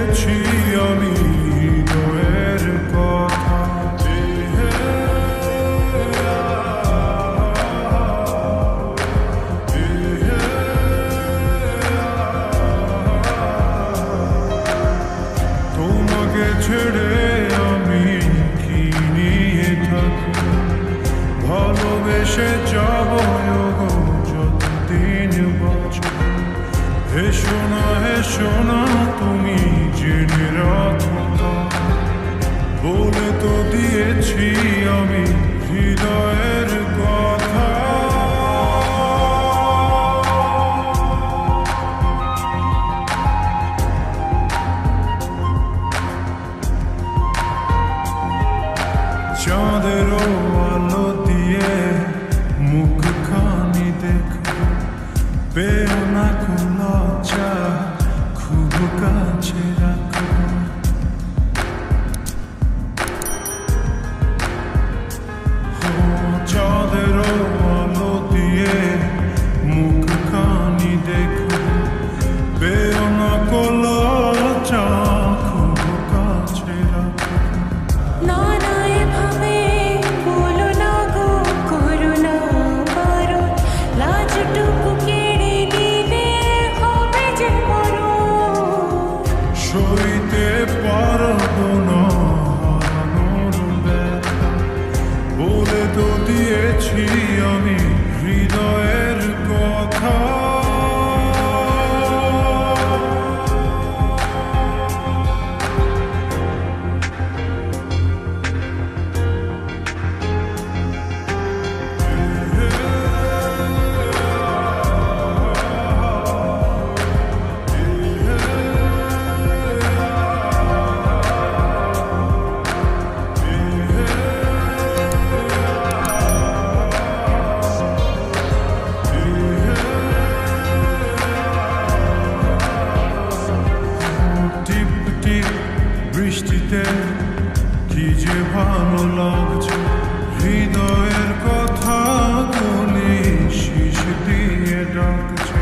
দিয়েছি আমি হৃদয়ের কথা। তোমাকে ছেড়ে আমি কি নিয়ে থাকি, ভালোবেসে যাব যতদিন বাঁচব। হেসো না তুমি জেনে রাখো, বলে তো দিয়েছি আমি হৃদয়ের কথা। চাঁদের আলো দিয়ে মুখখানি দেখো, পেও না লজ্জা, খুব কাছে রাখো। চাঁদের আলো দিয়ে মুখখানি দেখো, পেও না লজ্জা, খুব কাছে রাখো। সইতে পারবো না হারানোর ব্যথা, বলে তো দিয়েছি আমি হৃদয়ের কথা। বৃষ্টিতে কি যে ভালো লাগছে, হৃদয়ের কথা বলে শীষ দিয়ে ডাকছে।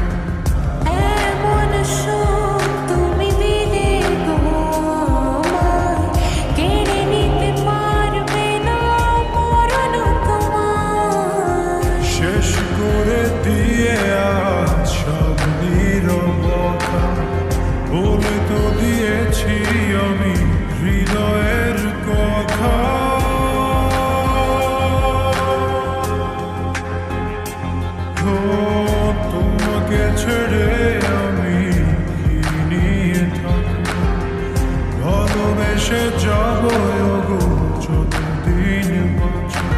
শেষ করে দিয়ে আজ সব নীরবতা, বলে তো দিয়েছি আমি হৃদয়ের কথা। তোমাকে ছেড়ে আমি কি নিয়ে থাকি, ভালোবেসে যাব যতদিন বাঁচব।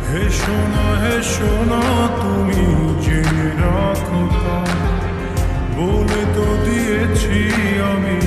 হেসো না তুমি জেনে রাখো, বলে তো দিয়েছি আমি